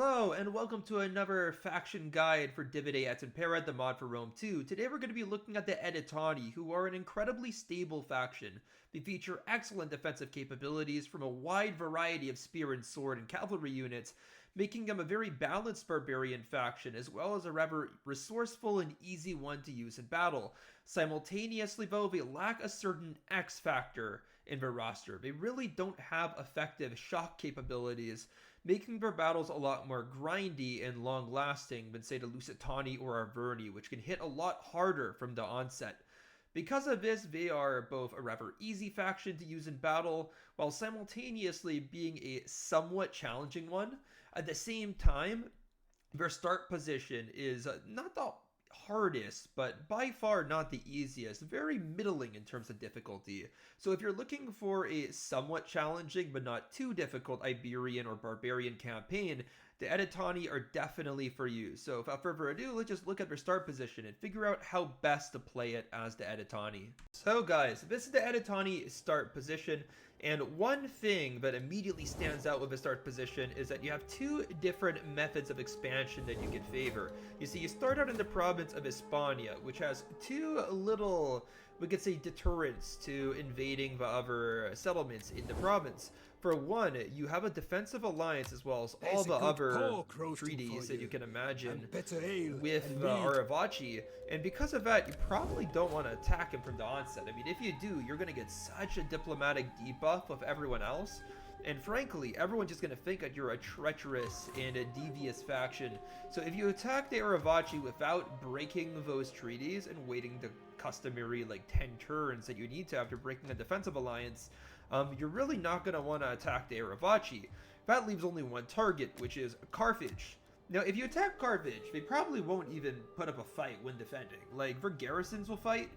Hello, and welcome to another faction guide for Divide at Impera, the mod for Rome 2. Today we're going to be looking at the Edetani, who are an incredibly stable faction. They feature excellent defensive capabilities from a wide variety of spear and sword and cavalry units, making them a very balanced barbarian faction, as well as a rather resourceful and easy one to use in battle. Simultaneously, though, they lack a certain X factor in their roster. They really don't have effective shock capabilities, making their battles a lot more grindy and long-lasting than, say, the Lusitani or Arverni, which can hit a lot harder from the onset. Because of this, they are both a rather easy faction to use in battle, while simultaneously being a somewhat challenging one. At the same time, their start position is not the hardest, but by far not the easiest. Very middling in terms of difficulty. So if you're looking for a somewhat challenging but not too difficult Iberian or barbarian campaign, the Edetani are definitely for you. So without further ado, let's just look at their start position and figure out how best to play it as the Edetani. So guys, this is the Edetani start position, and one thing that immediately stands out with the start position is that you have two different methods of expansion that you can favor. You see, you start out in the province of Hispania, which has two little, we could say, deterrents to invading the other settlements in the province. For one, you have a defensive alliance as well as all the other treaties that you can imagine with Aravaci, and because of that, you probably don't want to attack him from the onset. I mean, if you do, you're going to get such a diplomatic debuff of everyone else, and frankly, everyone's just going to think that you're a treacherous and a devious faction. So if you attack the Aravaci without breaking those treaties and waiting the customary like 10 turns that you need to after breaking a defensive alliance, you're really not going to want to attack the Aravaci. That leaves only one target, which is Carthage. Now, if you attack Carthage, they probably won't even put up a fight when defending. Like, their garrisons will fight,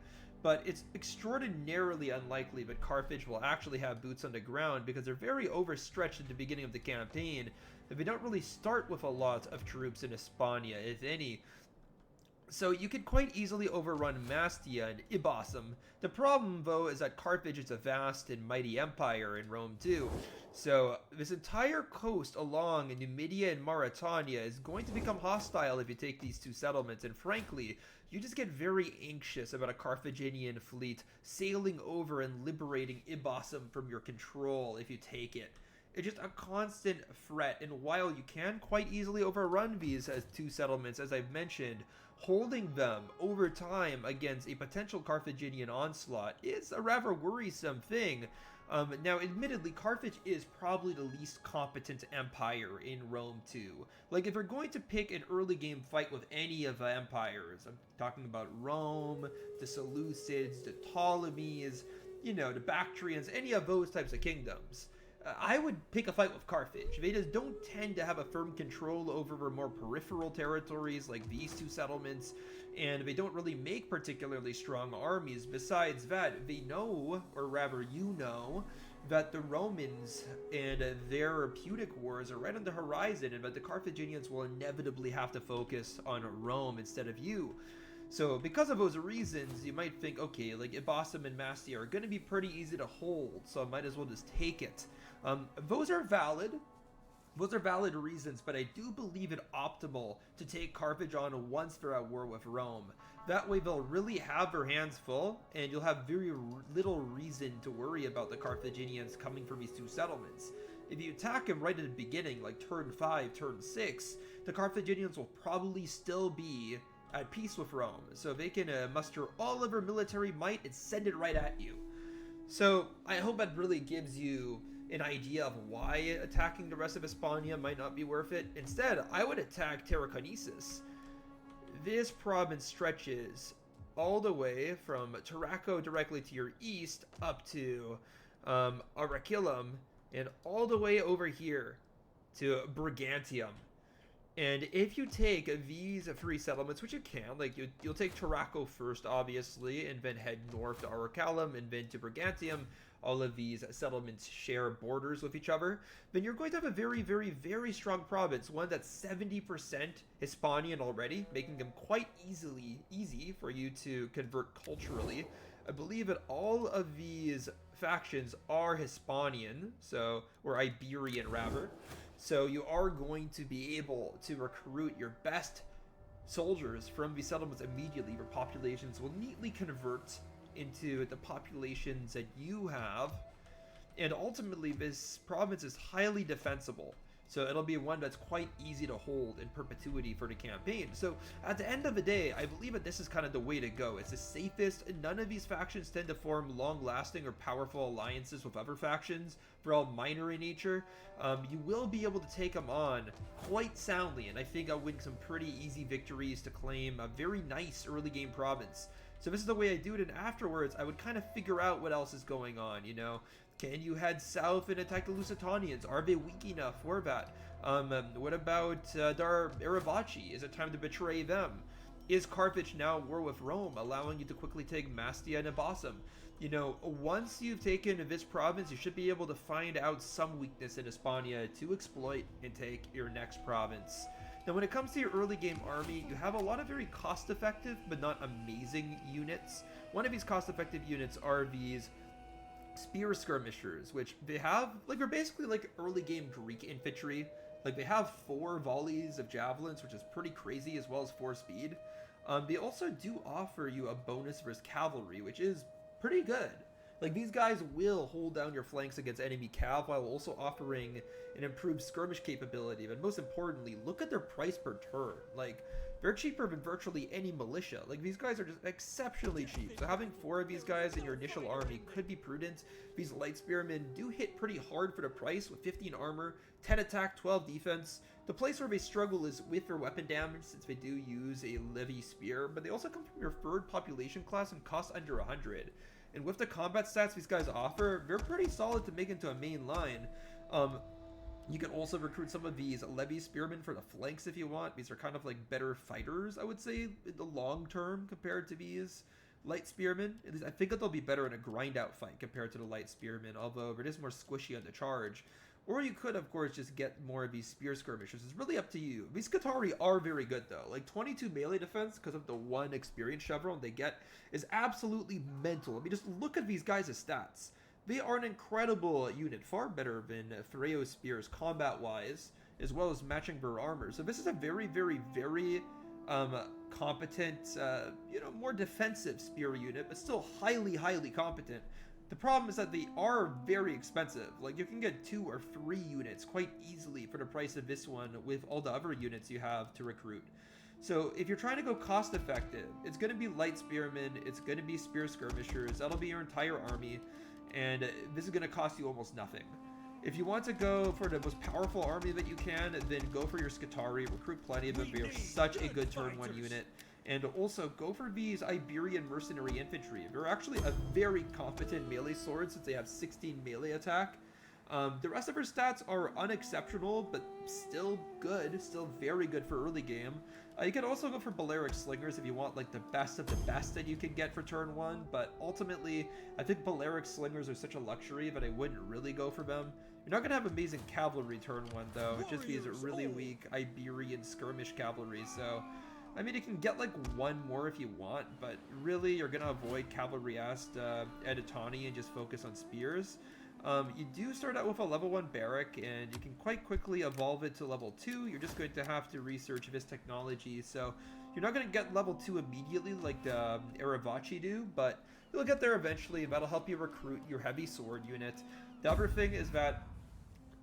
but it's extraordinarily unlikely that Carthage will actually have boots on the ground because they're very overstretched at the beginning of the campaign, and they don't really start with a lot of troops in Hispania, if any. So you could quite easily overrun Mastia and Ibosum. The problem, though, is that Carthage is a vast and mighty empire in Rome too. So this entire coast along Numidia and Mauritania is going to become hostile if you take these two settlements, and frankly, you just get very anxious about a Carthaginian fleet sailing over and liberating Ibosum from your control if you take it. It's just a constant threat, and while you can quite easily overrun these as two settlements, as I've mentioned, holding them over time against a potential Carthaginian onslaught is a rather worrisome thing. Now, admittedly, Carthage is probably the least competent empire in Rome too. Like, if you're going to pick an early game fight with any of the empires, I'm talking about Rome, the Seleucids, the Ptolemies, you know, the Bactrians, any of those types of kingdoms, I would pick a fight with Carthage. They just don't tend to have a firm control over more peripheral territories like these two settlements, and they don't really make particularly strong armies. Besides that, they know, or rather you know, that the Romans and their Punic Wars are right on the horizon, and that the Carthaginians will inevitably have to focus on Rome instead of you. So because of those reasons, you might think, okay, like Ibosum and Mastia are going to be pretty easy to hold, so I might as well just take it. Those are valid. Those are valid reasons, but I do believe it optimal to take Carthage on once they're at war with Rome. That way they'll really have their hands full, and you'll have very little reason to worry about the Carthaginians coming from these two settlements. If you attack them right at the beginning, like turn 5, turn 6, the Carthaginians will probably still be at peace with Rome, so they can muster all of their military might and send it right at you. So I hope that really gives you an idea of why attacking the rest of Hispania might not be worth it. Instead, I would attack Tarraconensis. This province stretches all the way from Tarraco directly to your east up to Araculum, and all the way over here to Brigantium. And if you take these three settlements, which you can, like you'll take Tarraco first, obviously, and then head north to Aracalum and then to Brigantium. All of these settlements share borders with each other. Then you're going to have a very, very, very strong province, one that's 70% Hispanian already, making them quite easy for you to convert culturally. I believe that all of these factions are Hispanian, so, or Iberian rather. So you are going to be able to recruit your best soldiers from these settlements immediately. Your populations will neatly convert into the populations that you have, and ultimately this province is highly defensible, so it'll be one that's quite easy to hold in perpetuity for the campaign. So at the end of the day, I believe that this is kind of the way to go. It's the safest. None of these factions tend to form long-lasting or powerful alliances with other factions. They're all minor in nature. You will be able to take them on quite soundly, and I think I'll win some pretty easy victories to claim a very nice early game province. So this is the way I do it, and afterwards I would kind of figure out what else is going on, you know? Can you head south and attack the Lusitanians? Are they weak enough for that? What about Dar Erevaci? Is it time to betray them? Is Carthage now at war with Rome, allowing you to quickly take Mastia and Abbassum? You know, once you've taken this province, you should be able to find out some weakness in Hispania to exploit and take your next province. Now, when it comes to your early game army, you have a lot of very cost-effective but not amazing units. One of these cost-effective units are these spear skirmishers, which they have, like, they're basically like early game Greek infantry. Like, they have 4 volleys of javelins, which is pretty crazy, as well as 4 speed. They also do offer you a bonus versus cavalry, which is pretty good. Like, these guys will hold down your flanks against enemy cav while also offering an improved skirmish capability. But most importantly, look at their price per turn. Like, they're cheaper than virtually any militia. Like, these guys are just exceptionally cheap. So having 4 of these guys in your initial army could be prudent. These light spearmen do hit pretty hard for the price with 15 armor, 10 attack, 12 defense. The place where they struggle is with their weapon damage, since they do use a levy spear, but they also come from your 3rd population class and cost under 100. And with the combat stats these guys offer, they're pretty solid to make into a main line. You can also recruit some of these levy spearmen for the flanks if you want. These are kind of like better fighters, I would say, in the long term compared to these light spearmen. At least I think that they'll be better in a grind out fight compared to the light spearmen, although it is more squishy on the charge. Or you could, of course, just get more of these spear skirmishers. It's really up to you. These Scutari are very good, though. Like, 22 melee defense, because of the 1 experience chevron they get, is absolutely mental. I mean, just look at these guys' stats. They are an incredible unit, far better than Threo spears combat-wise, as well as matching their armor. So this is a very, very, very competent, you know, more defensive spear unit, but still highly, highly competent. The problem is that they are very expensive. Like, you can get 2 or 3 units quite easily for the price of this one with all the other units you have to recruit. So if you're trying to go cost effective, it's going to be light spearmen, it's going to be spear skirmishers, that'll be your entire army, and this is going to cost you almost nothing. If you want to go for the most powerful army that you can, then go for your Scutari, recruit plenty of them, they're such a good turn 1 unit. And also, go for these Iberian mercenary infantry. They're actually a very competent melee sword since they have 16 melee attack. The rest of her stats are unexceptional, but still good, still very good for early game. You can also go for Balearic Slingers if you want like the best of the best that you can get for turn 1, but ultimately, I think Balearic Slingers are such a luxury that I wouldn't really go for them. You're not going to have amazing cavalry turn 1 though, just these really weak Iberian skirmish cavalry, so I mean, you can get like 1 more if you want, but really you're going to avoid cavalry-asked Edetani and just focus on spears. You do start out with a level 1 barrack, and you can quite quickly evolve it to level 2. You're just going to have to research this technology, so you're not going to get level 2 immediately like the Erevaci do, but you'll get there eventually. That'll help you recruit your heavy sword unit. The other thing is that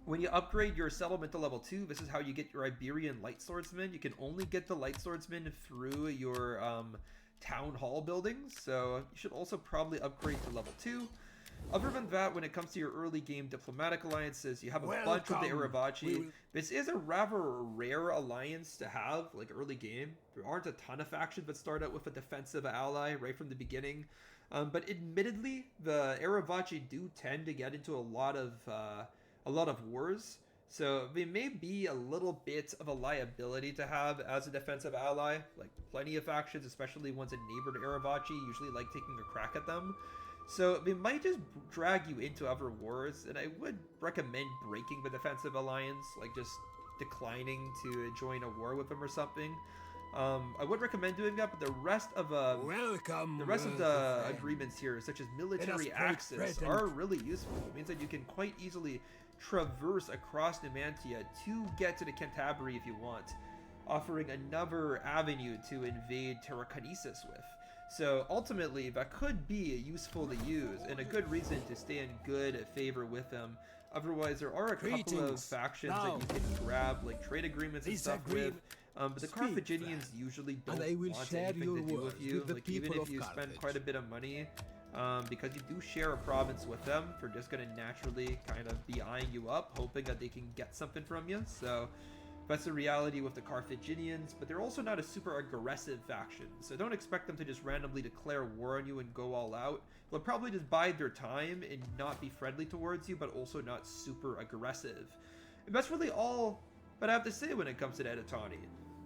when you upgrade your settlement to level 2, this is how you get your Iberian light swordsmen. You can only get the light swordsmen through your town hall buildings, so you should also probably upgrade to level 2. Other than that, when it comes to your early game diplomatic alliances, you have a bunch of the Erevaci. This is a rather rare alliance to have, like early game. There aren't a ton of factions that start out with a defensive ally right from the beginning. But admittedly, the Erevaci do tend to get into a lot of wars, so they may be a little bit of a liability to have as a defensive ally. Like, plenty of factions, especially ones that neighbor to Erevaci, usually like taking a crack at them. So they might just drag you into other wars, and I would recommend breaking the defensive alliance, like just declining to join a war with them or something. I would recommend doing that, but the rest of the agreements here, such as military access, are really useful. It means that you can quite easily traverse across Numantia to get to the Cantabria if you want, offering another avenue to invade Terrakinesis with. So ultimately, that could be useful to use and a good reason to stay in good favor with them. Otherwise, there are a couple of factions that you can grab, like trade agreements and stuff with. But the Carthaginians usually don't want anything to do with you. Like, even if you spend quite a bit of money, because you do share a province with them, they're just going to naturally kind of be eyeing you up, hoping that they can get something from you. So that's the reality with the Carthaginians, but they're also not a super aggressive faction, so don't expect them to just randomly declare war on you and go all out. They'll probably just bide their time and not be friendly towards you, but also not super aggressive. And that's really all that I have to say when it comes to the Edetani.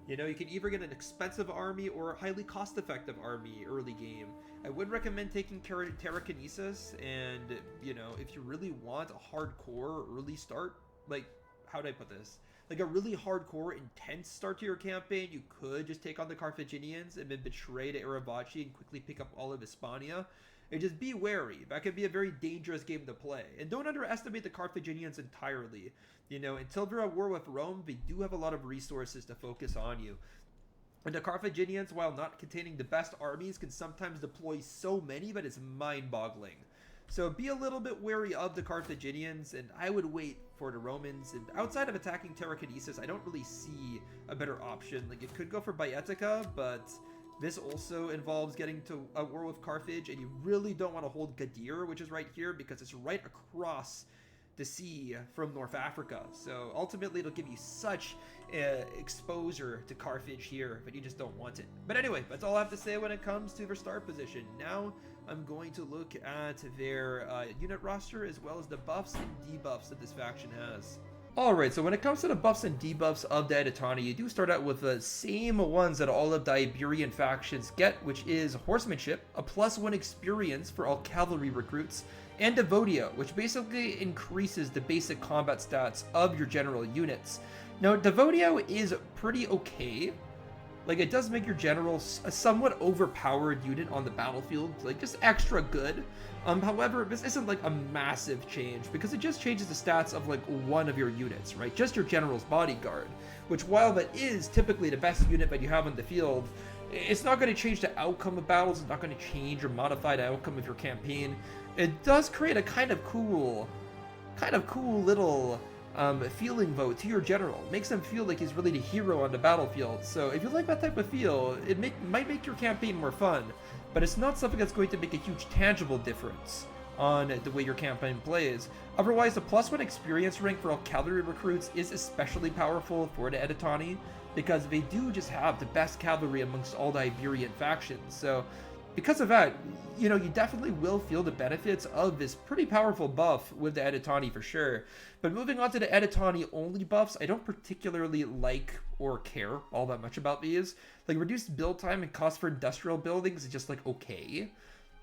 You know, you can either get an expensive army or a highly cost-effective army early game. I would recommend taking Terrakinesis, and, you know, if you really want a hardcore early start, like, how do I put this? Like a really hardcore, intense start to your campaign, you could just take on the Carthaginians and then betray to Aravaci and quickly pick up all of Hispania. And just be wary. That could be a very dangerous game to play. And don't underestimate the Carthaginians entirely. You know, until they're at war with Rome, they do have a lot of resources to focus on you. And the Carthaginians, while not containing the best armies, can sometimes deploy so many that it's mind-boggling. So be a little bit wary of the Carthaginians, and I would wait for the Romans. And outside of attacking Terrakinesis, I don't really see a better option. Like, it could go for Baetica, but this also involves getting to a war with Carthage, and you really don't want to hold Gadir, which is right here, because it's right across the sea from North Africa. So ultimately, it'll give you such exposure to Carthage here, but you just don't want it. But anyway, that's all I have to say when it comes to their start position. Now, I'm going to look at their unit roster as well as the buffs and debuffs that this faction has. Alright, so when it comes to the buffs and debuffs of the Edetani, you do start out with the same ones that all of the Iberian factions get, which is horsemanship, a +1 experience for all cavalry recruits, and Devodio, which basically increases the basic combat stats of your general units. Now, Devodio is pretty okay. Like, it does make your general a somewhat overpowered unit on the battlefield, like, just extra good. However, this isn't, like, a massive change, because it just changes the stats of, like, one of your units, right? Just your general's bodyguard, which, while that is typically the best unit that you have on the field, it's not going to change the outcome of battles. It's not going to change or modify the outcome of your campaign. It does create a kind of cool little feeling vote to your general. It makes him feel like he's really the hero on the battlefield. So if you like that type of feel, it might make your campaign more fun, but it's not something that's going to make a huge tangible difference on the way your campaign plays. Otherwise, the +1 experience rank for all cavalry recruits is especially powerful for the Edetani, because they do just have the best cavalry amongst all the Iberian factions. So because of that, you know, you definitely will feel the benefits of this pretty powerful buff with the Edetani for sure. But moving on to the Edetani only buffs, I don't particularly like or care all that much about these. Like, reduced build time and cost for industrial buildings is just, like, okay.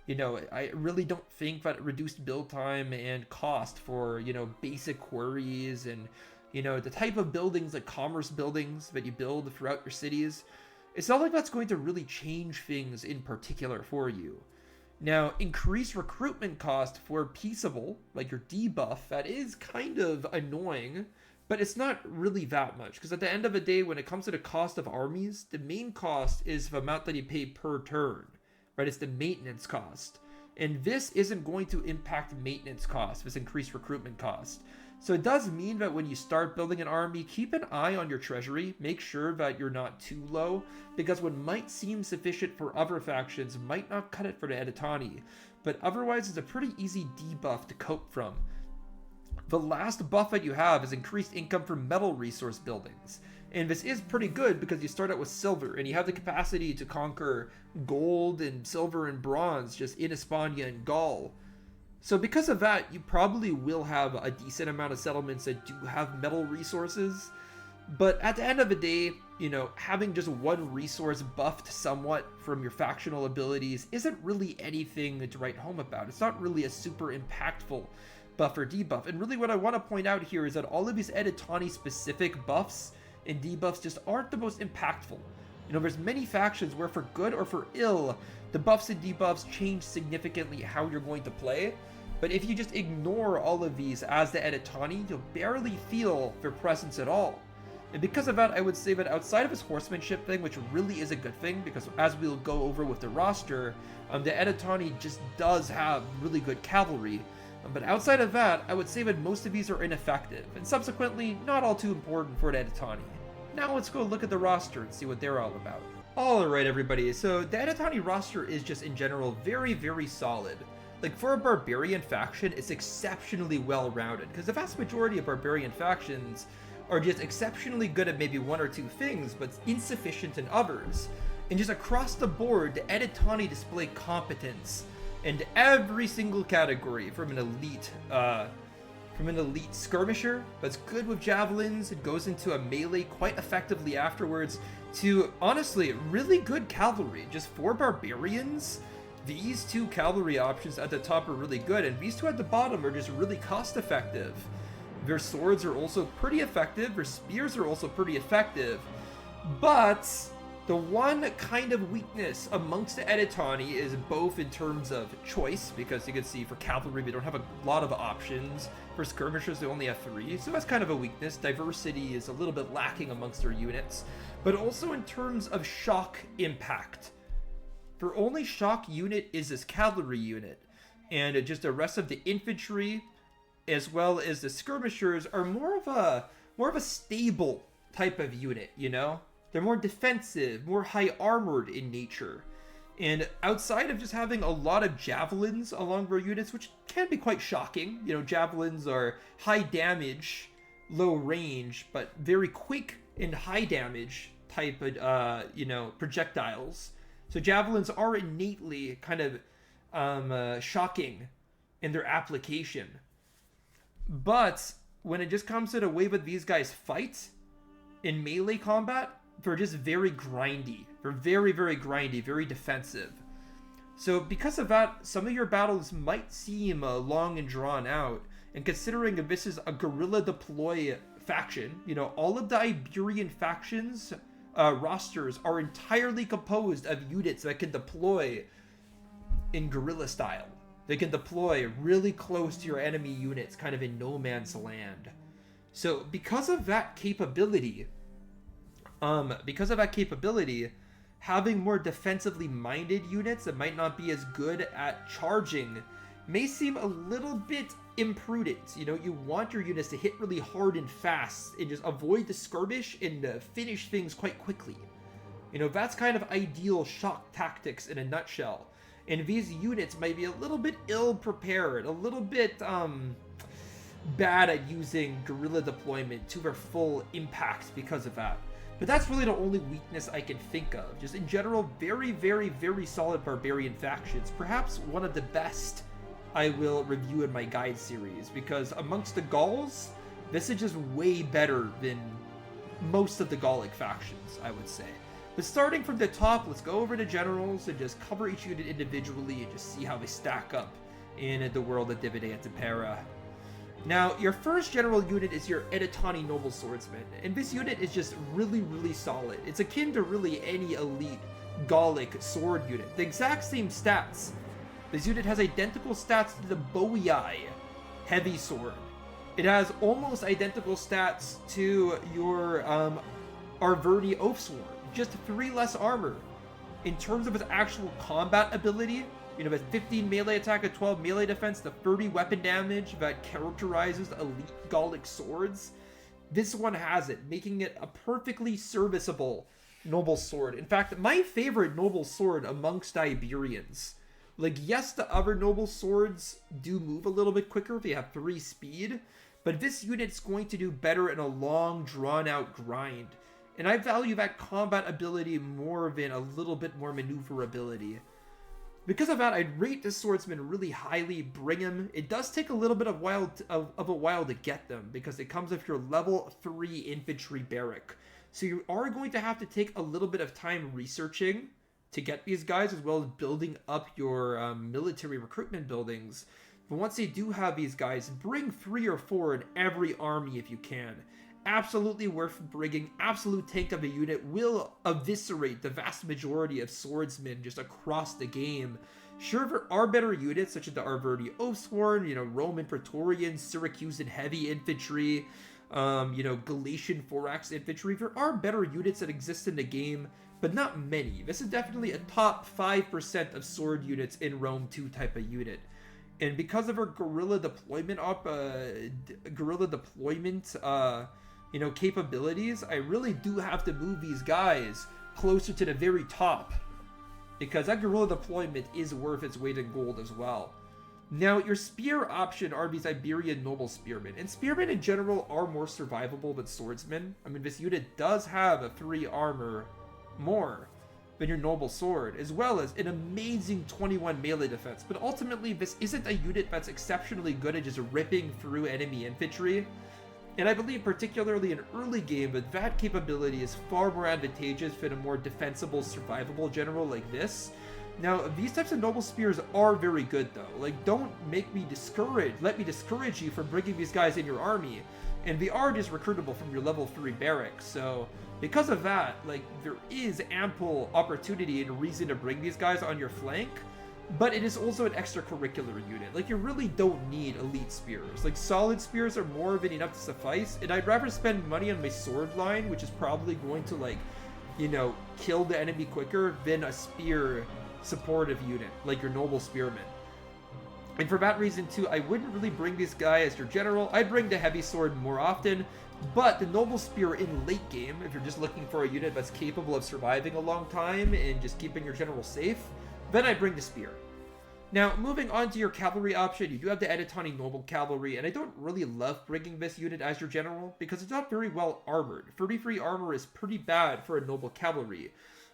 You know, I really don't think that reduced build time and cost for, you know, basic quarries and, you know, the type of buildings, like commerce buildings that you build throughout your cities, it's not like that's going to really change things in particular for you. Now, increased recruitment cost for peaceable, like your debuff, that is kind of annoying, but it's not really that much, because at the end of the day, when it comes to the cost of armies, the main cost is the amount that you pay per turn, right? It's the maintenance cost. And this isn't going to impact maintenance cost, this increased recruitment cost. So it does mean that when you start building an army, keep an eye on your treasury, make sure that you're not too low, because what might seem sufficient for other factions might not cut it for the Edetani, but otherwise it's a pretty easy debuff to cope from. The last buff that you have is increased income from metal resource buildings, and this is pretty good because you start out with silver, and you have the capacity to conquer gold and silver and bronze just in Hispania and Gaul. So because of that, you probably will have a decent amount of settlements that do have metal resources. But at the end of the day, you know, having just one resource buffed somewhat from your factional abilities isn't really anything to write home about. It's not really a super impactful buff or debuff. And really what I want to point out here is that all of these Edetani specific buffs and debuffs just aren't the most impactful. You know, there's many factions where for good or for ill, the buffs and debuffs change significantly how you're going to play. But if you just ignore all of these as the Edetani, you'll barely feel their presence at all. And because of that, I would say that outside of his horsemanship thing, which really is a good thing, because as we'll go over with the roster, the Edetani just does have really good cavalry. But outside of that, I would say that most of these are ineffective, and subsequently, not all too important for the Edetani. Now let's go look at the roster and see what they're all about. Alright everybody, so the Edetani roster is just in general very, very solid. Like, for a barbarian faction, it's exceptionally well-rounded, because the vast majority of barbarian factions are just exceptionally good at maybe one or two things, but insufficient in others. And just across the board, the Edetani display competence in every single category, from an elite skirmisher that's good with javelins, it goes into a melee quite effectively afterwards, to honestly really good cavalry. Just for barbarians, these two cavalry options at the top are really good, and these two at the bottom are just really cost effective. Their swords are also pretty effective, their spears are also pretty effective, but the one kind of weakness amongst the Edetani is both in terms of choice, because you can see for cavalry they don't have a lot of options, for skirmishers they only have 3, so that's kind of a weakness. Diversity is a little bit lacking amongst their units, but also in terms of shock impact. Their only shock unit is this cavalry unit, and just the rest of the infantry as well as the skirmishers are more of a stable type of unit, you know? They're more defensive, more high armored in nature. And outside of just having a lot of javelins along their units, which can be quite shocking, you know, javelins are high damage, low range, but very quick and high damage type of, you know, projectiles. So javelins are innately kind of shocking in their application. But when it just comes to the way that these guys fight in melee combat, they're just very grindy. They're very, very grindy, very defensive. So because of that, some of your battles might seem long and drawn out. And considering this is a guerrilla deploy faction, you know, all of the Iberian factions rosters are entirely composed of units that can deploy in guerrilla style. They can deploy really close to your enemy units, kind of in no man's land. So because of that capability, having more defensively minded units that might not be as good at charging may seem a little bit imprudent. You know, you want your units to hit really hard and fast and just avoid the skirmish and finish things quite quickly. You know, that's kind of ideal shock tactics in a nutshell. And these units might be a little bit ill-prepared, a little bit bad at using guerrilla deployment to their full impact because of that. But that's really the only weakness I can think of. Just in general, very, very, very solid barbarian factions. Perhaps one of the best I will review in my guide series, because amongst the Gauls, this is just way better than most of the Gallic factions, I would say. But starting from the top, let's go over to generals and just cover each unit individually and just see how they stack up in the world of Divide et Impera. Now, your first general unit is your Edetani Noble Swordsman, and this unit is just really, really solid. It's akin to really any elite Gallic sword unit. The exact same stats. This unit has identical stats to the Boii heavy sword. It has almost identical stats to your Arverni Oathsworn. Just 3 less armor. In terms of its actual combat ability, you know, with 15 melee attack and 12 melee defense, the 30 weapon damage that characterizes elite Gallic swords, this one has it, making it a perfectly serviceable noble sword. In fact, my favorite noble sword amongst Iberians. Like, yes, the other noble swords do move a little bit quicker if they have 3 speed, but this unit's going to do better in a long, drawn-out grind. And I value that combat ability more than a little bit more maneuverability. Because of that, I'd rate this swordsman really highly, bring him. It does take a little bit of a while to get them, because it comes with your level 3 infantry barrack. So you are going to have to take a little bit of time researching to get these guys, as well as building up your military recruitment buildings. But once you do have these guys, bring 3 or 4 in every army if you can. Absolutely worth bringing. Absolute tank of a unit, will eviscerate the vast majority of swordsmen just across the game. Sure, there are better units such as the Arverdi Oathsworn, Roman Praetorian, Syracusan Heavy Infantry, Galatian Forax Infantry. There are better units that exist in the game, but not many. This is definitely a top 5% of sword units in Rome 2 type of unit. And because of her guerrilla deployment capabilities, I really do have to move these guys closer to the very top, because that guerrilla deployment is worth its weight in gold as well. Now, your spear option are these Iberian Noble Spearmen, and Spearmen in general are more survivable than Swordsmen. I mean, this unit does have a 3 armor more than your Noble Sword, as well as an amazing 21 melee defense, but ultimately this isn't a unit that's exceptionally good at just ripping through enemy infantry. And I believe particularly in early game that capability is far more advantageous than a more defensible, survivable general like this. Now, these types of Noble Spears are very good though. Like, don't make me discouraged. Let me discourage you from bringing these guys in your army. And they are just recruitable from your level 3 barracks. So, because of that, like, there is ample opportunity and reason to bring these guys on your flank. But it is also an extracurricular unit. Like, you really don't need elite spears. Like, solid spears are more than enough to suffice. And I'd rather spend money on my sword line, which is probably going to, like, kill the enemy quicker, than a spear supportive unit, like your Noble Spearmen. And for that reason, too, I wouldn't really bring this guy as your general. I'd bring the heavy sword more often. But the Noble Spear in late game, if you're just looking for a unit that's capable of surviving a long time and just keeping your general safe, then I bring the spear. Now, moving on to your cavalry option, you do have the Edetani Noble Cavalry, and I don't really love bringing this unit as your general, because it's not very well armored. 33 armor is pretty bad for a Noble Cavalry,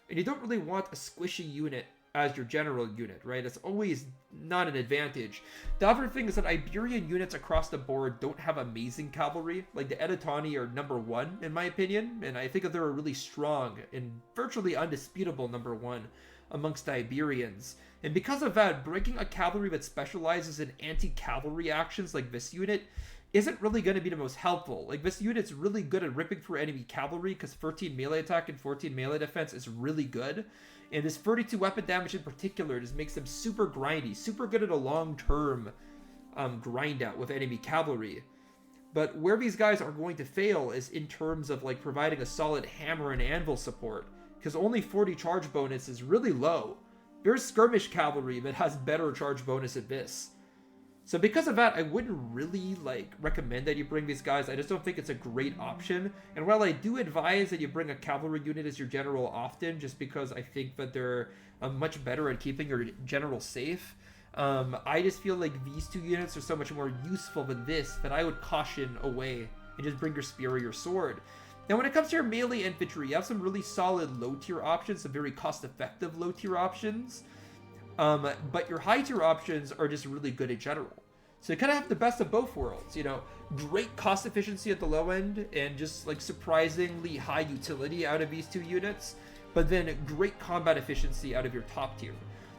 and you don't really want a squishy unit as your general unit, right? It's always not an advantage. The other thing is that Iberian units across the board don't have amazing cavalry. Like, the Edetani are number 1, in my opinion, and I think that they're a really strong and virtually undisputable number 1 amongst the Iberians. And because of that, breaking a cavalry that specializes in anti-cavalry actions like this unit isn't really going to be the most helpful. Like, this unit's really good at ripping through enemy cavalry because 13 melee attack and 14 melee defense is really good. And this 32 weapon damage in particular just makes them super grindy, super good at a long-term grind out with enemy cavalry. But where these guys are going to fail is in terms of, like, providing a solid hammer and anvil support, because only 40 charge bonus is really low. There's skirmish cavalry that has better charge bonus than this. So because of that, I wouldn't really, like, recommend that you bring these guys. I just don't think it's a great option. And while I do advise that you bring a cavalry unit as your general often, just because I think that they're much better at keeping your general safe, I just feel like these two units are so much more useful than this that I would caution away and just bring your spear or your sword. Now, when it comes to your melee infantry, you have some really solid low-tier options, some very cost-effective low-tier options. But your high-tier options are just really good in general. So you kind of have the best of both worlds, great cost efficiency at the low end and just, like, surprisingly high utility out of these two units, but then great combat efficiency out of your top tier.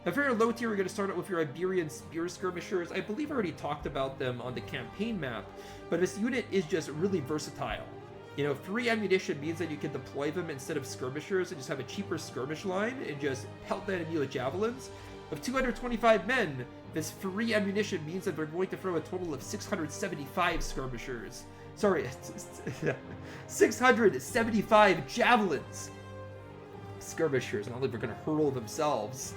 Now, for your low tier, you're going to start out with your Iberian Spear Skirmishers. I believe I already talked about them on the campaign map, but this unit is just really versatile. 3 ammunition means that you can deploy them instead of skirmishers and just have a cheaper skirmish line and just pelt the enemy with javelins. With 225 men, this 3 ammunition means that they're going to throw a total of 675 skirmishers. Sorry, 675 javelins. Skirmishers, not like they're going to hurl themselves.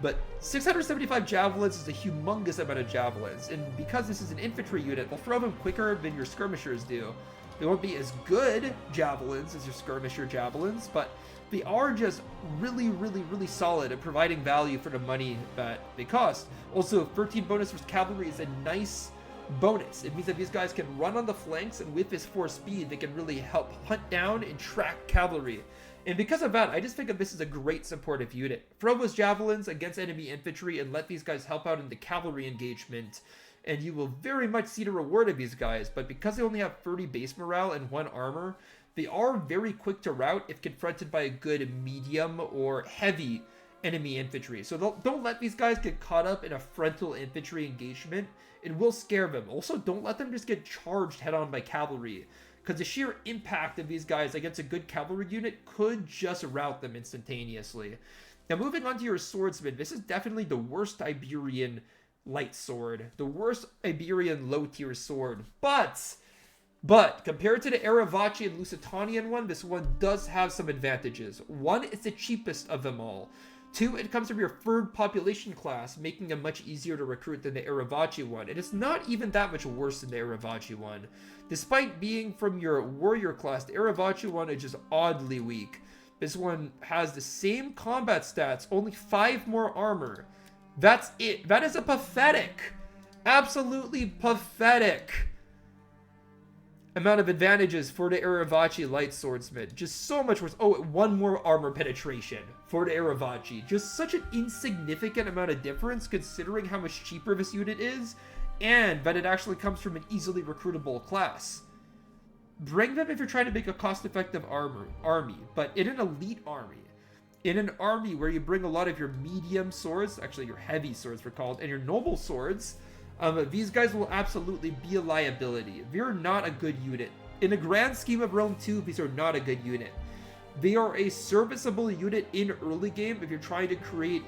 But 675 javelins is a humongous amount of javelins, and because this is an infantry unit, they'll throw them quicker than your skirmishers do. They won't be as good javelins as your skirmisher javelins, but they are just really, really, really solid at providing value for the money that they cost. Also, 13 bonus with cavalry is a nice bonus. It means that these guys can run on the flanks, and with this 4 speed, they can really help hunt down and track cavalry. And because of that, I just think that this is a great supportive unit. Throw those javelins against enemy infantry and let these guys help out in the cavalry engagement, and you will very much see the reward of these guys. But because they only have 30 base morale and 1 armor, they are very quick to rout if confronted by a good medium or heavy enemy infantry. So don't let these guys get caught up in a frontal infantry engagement. It will scare them. Also, don't let them just get charged head-on by cavalry, because the sheer impact of these guys against a good cavalry unit could just rout them instantaneously. Now moving on to your swordsman, this is definitely the worst Iberian light sword, the worst Iberian low tier sword, but compared to the Erevaci and Lusitanian one, this one does have some advantages. One, it's the cheapest of them all. Two, it comes from your third population class, making it much easier to recruit than the Erevaci one. And it's not even that much worse than the Erevaci one. Despite being from your warrior class, the Erevaci one is just oddly weak. This one has the same combat stats, only 5 more armor. That's it. That is a pathetic, absolutely pathetic amount of advantages for the Erevaci light swordsman. Just so much worse. Oh, 1 more armor penetration for the Erevaci. Just such an insignificant amount of difference considering how much cheaper this unit is, and that it actually comes from an easily recruitable class. Bring them if you're trying to make a cost-effective army, but in an elite army. In an army where you bring a lot of your medium swords, actually your heavy swords they're called, and your noble swords, these guys will absolutely be a liability. They're not a good unit. In the grand scheme of Rome 2, these are not a good unit. They are a serviceable unit in early game if you're trying to create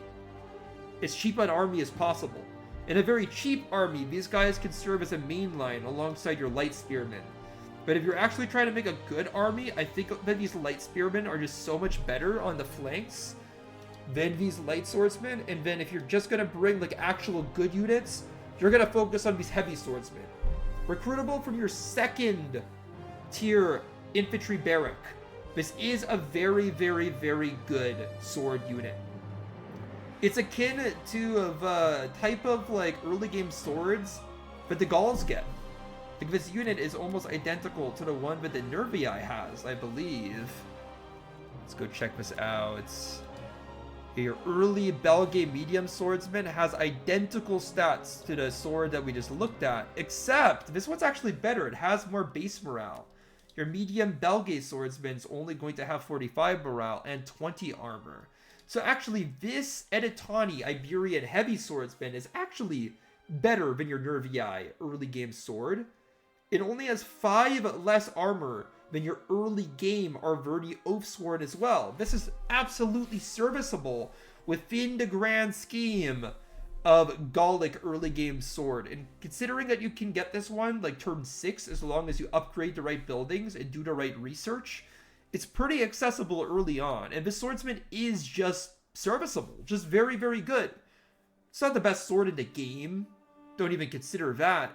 as cheap an army as possible. In a very cheap army, these guys can serve as a main line alongside your light spearmen. But if you're actually trying to make a good army, I think that these light spearmen are just so much better on the flanks than these light swordsmen. And then if you're just going to bring like actual good units, you're going to focus on these heavy swordsmen. Recruitable from your second tier infantry barrack. This is a very, very, very good sword unit. It's akin to a type of like early game swords that the Gauls get. Like this unit is almost identical to the one that the Nervii has, I believe. Let's go check this out. Your early Belgae medium swordsman has identical stats to the sword that we just looked at, except this one's actually better. It has more base morale. Your medium Belgae swordsman is only going to have 45 morale and 20 armor. So actually, this Edetani Iberian heavy swordsman is actually better than your Nervii early game sword. It only has 5 less armor than your early game Arverni Oathsworn as well. This is absolutely serviceable within the grand scheme of Gallic early game sword. And considering that you can get this one like turn 6 as long as you upgrade the right buildings and do the right research, it's pretty accessible early on. And this swordsman is just serviceable, just very, very good. It's not the best sword in the game. Don't even consider that.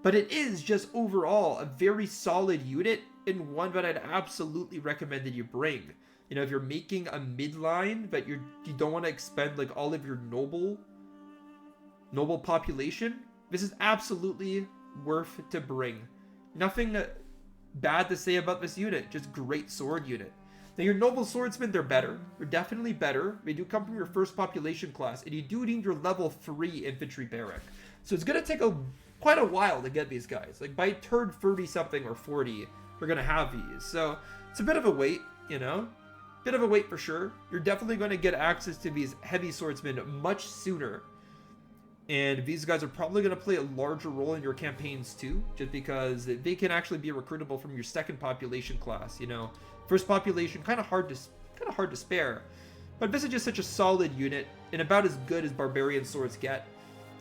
But it is just overall a very solid unit and one that I'd absolutely recommend that you bring. You know, if you're making a midline, but you don't want to expend like all of your noble population, this is absolutely worth to bring. Nothing bad to say about this unit, just great sword unit. Now your noble swordsmen, they're better. They're definitely better. They do come from your first population class, and you do need your level 3 infantry barrack. So it's going to take quite a while to get these guys. Like by turn 30 something or 40, we're going to have these. So it's a bit of a wait, you know? Bit of a wait for sure. You're definitely going to get access to these heavy swordsmen much sooner. And these guys are probably going to play a larger role in your campaigns too, just because they can actually be recruitable from your second population class, you know? First population, kind of hard to spare. But this is just such a solid unit, and about as good as barbarian swords get.